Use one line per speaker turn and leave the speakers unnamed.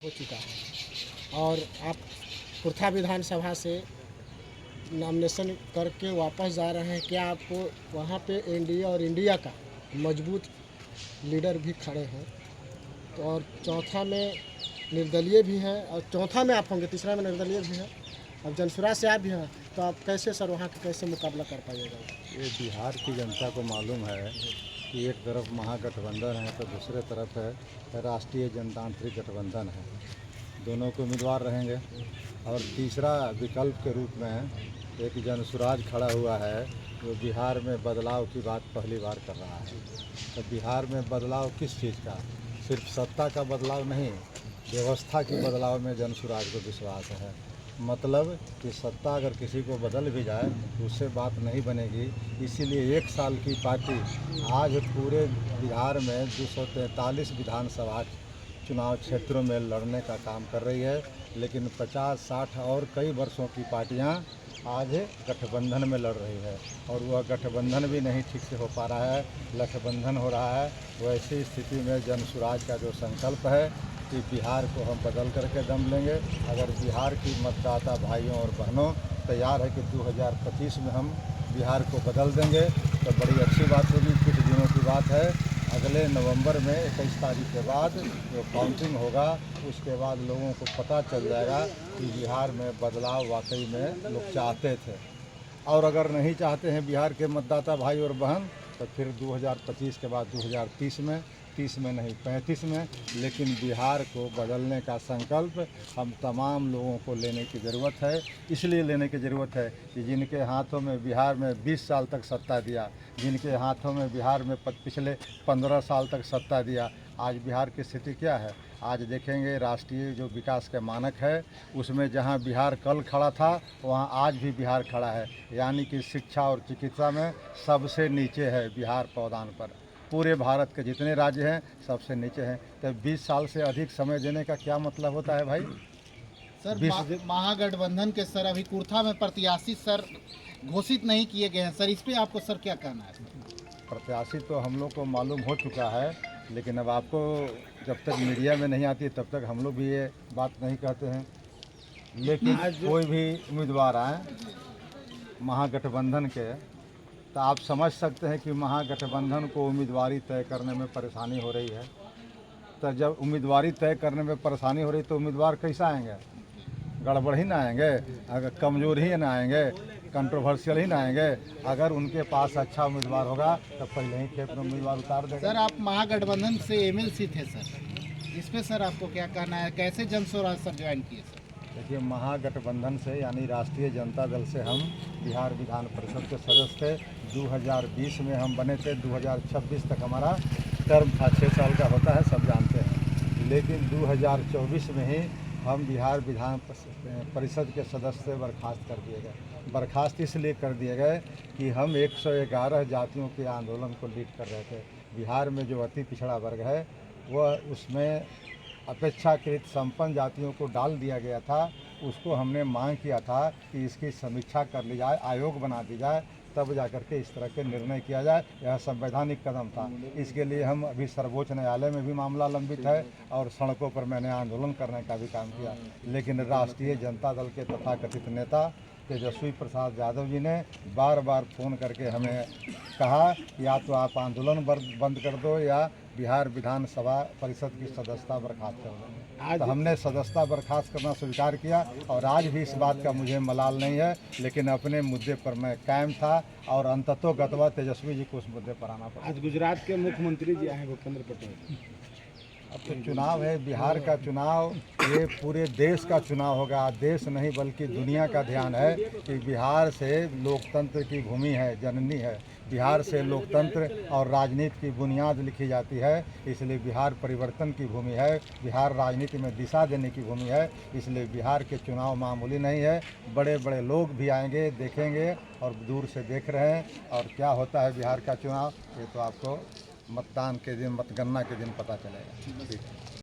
हो चुका है और आप कुर्था विधानसभा से नॉमिनेशन करके वापस जा रहे हैं। क्या आपको वहाँ पे एनडीए और इंडिया का मजबूत लीडर भी खड़े हैं, तो और चौथा में निर्दलीय भी हैं और चौथा में आप होंगे, तीसरा में निर्दलीय भी है और जनसुराज से आप भी हैं, तो आप कैसे सर वहाँ का कैसे मुकाबला कर पाइएगा?
ये बिहार की जनता को मालूम है कि एक तरफ महागठबंधन है तो दूसरे तरफ है राष्ट्रीय जनतांत्रिक गठबंधन है। दोनों के उम्मीदवार रहेंगे और तीसरा विकल्प के रूप में एक जनसुराज खड़ा हुआ है जो बिहार में बदलाव की बात पहली बार कर रहा है। तो बिहार में बदलाव किस चीज़ का? सिर्फ सत्ता का बदलाव नहीं, व्यवस्था की बदलाव में जनसुराज को विश्वास है। मतलब कि सत्ता अगर किसी को बदल भी जाए तो उससे बात नहीं बनेगी। इसीलिए एक साल की पार्टी आज पूरे बिहार में 243 विधानसभा चुनाव क्षेत्रों में लड़ने का काम कर रही है। लेकिन 50-60 और कई वर्षों की पार्टियां आज गठबंधन में लड़ रही है और वह गठबंधन भी नहीं ठीक से हो पा रहा है, गठबंधन हो रहा है। वैसी स्थिति में जनसुराज का जो संकल्प है कि बिहार को हम बदल करके दम लेंगे। अगर बिहार की मतदाता भाइयों और बहनों तैयार है कि 2025 में हम बिहार को बदल देंगे तो बड़ी अच्छी बात होगी। कुछ दिनों की बात है, अगले नवंबर में 21 तारीख के बाद जो काउंटिंग होगा उसके बाद लोगों को पता चल जाएगा कि बिहार में बदलाव वाकई में लोग चाहते थे। और अगर नहीं चाहते हैं बिहार के मतदाता भाई और बहन तो फिर 2025 के बाद 2030 में, 30 में नहीं 35 में, लेकिन बिहार को बदलने का संकल्प हम तमाम लोगों को लेने की ज़रूरत है। इसलिए लेने की ज़रूरत है कि जिनके हाथों में बिहार में 20 साल तक सत्ता दिया, जिनके हाथों में बिहार में पिछले 15 साल तक सत्ता दिया, आज बिहार की स्थिति क्या है? आज देखेंगे राष्ट्रीय जो विकास के मानक है उसमें जहां बिहार कल खड़ा था वहां आज भी बिहार खड़ा है। यानी कि शिक्षा और चिकित्सा में सबसे नीचे है बिहार पावदान पर। पूरे भारत के जितने राज्य हैं सबसे नीचे हैं। तो 20 साल से अधिक समय देने का क्या मतलब होता है भाई?
सर महागठबंधन के सर अभी कुर्था में प्रत्याशी सर घोषित नहीं किए गए हैं सर, इस पे आपको सर क्या कहना है?
प्रत्याशी तो हम लोग को मालूम हो चुका है, लेकिन अब आपको जब तक मीडिया में नहीं आती तब तक हम लोग भी ये बात नहीं कहते हैं। लेकिन कोई भी उम्मीदवार आए महागठबंधन के तो आप समझ सकते हैं कि महागठबंधन को उम्मीदवारी तय करने में परेशानी हो रही है। तो जब उम्मीदवारी तय करने में परेशानी हो रही तो उम्मीदवार कैसा आएंगे? गड़बड़ ही ना आएंगे, अगर कमज़ोर ही ना आएंगे, कंट्रोवर्शियल ही ना आएंगे। अगर उनके पास अच्छा उम्मीदवार होगा तो पहले ही खेत में उम्मीदवार उतार देगा।
सर आप महागठबंधन से एमएलसी थे सर, इस पे सर आपको क्या कहना है? कैसे जनसुराज सर ज्वाइन किए सर?
देखिए, महागठबंधन से यानी राष्ट्रीय जनता दल से हम बिहार विधान परिषद के सदस्य थे। 2020 में हम बने थे, 2026 तक हमारा टर्म था, 6 साल का होता है, सब जानते हैं। लेकिन 2024 में ही हम बिहार विधान परिषद के सदस्य से बर्खास्त कर दिए गए। बर्खास्त इसलिए कर दिए गए कि हम 111 जातियों के आंदोलन को लीड कर रहे थे। बिहार में जो अति पिछड़ा वर्ग है वह उसमें अपेक्षाकृत संपन्न जातियों को डाल दिया गया था। उसको हमने मांग किया था कि इसकी समीक्षा कर ली जाए, आयोग बना दी जाए, तब जाकर के इस तरह के निर्णय किया जाए। यह संवैधानिक कदम था। इसके लिए हम अभी सर्वोच्च न्यायालय में भी मामला लंबित है और सड़कों पर मैंने आंदोलन करने का भी काम किया। लेकिन राष्ट्रीय जनता दल के तथाकथित नेता तेजस्वी प्रसाद यादव जी ने बार बार फ़ोन करके हमें कहा या तो आप आंदोलन बंद कर दो या बिहार विधानसभा परिषद की सदस्यता बर्खास्त कर दो। तो हमने सदस्यता बर्खास्त करना स्वीकार किया और आज भी इस बात का मुझे मलाल नहीं है। लेकिन अपने मुद्दे पर मैं कायम था और अंततोगत्वा तेजस्वी जी को उस मुद्दे पर आना पड़ा।
आज गुजरात के मुख्यमंत्री जी आए भूपेंद्र पटेल।
अब तो चुनाव है, बिहार का चुनाव ये पूरे देश का चुनाव होगा। देश नहीं बल्कि दुनिया का ध्यान है कि बिहार से लोकतंत्र की भूमि है, जननी है। बिहार से लोकतंत्र और राजनीति की बुनियाद लिखी जाती है। इसलिए बिहार परिवर्तन की भूमि है, बिहार राजनीति में दिशा देने की भूमि है। इसलिए बिहार के चुनाव मामूली नहीं है। बड़े बड़े लोग भी आएंगे, देखेंगे और दूर से देख रहे हैं। और क्या होता है बिहार का चुनाव ये तो आपको मतदान के दिन, मतगणना के दिन पता चलेगा। ठीक है।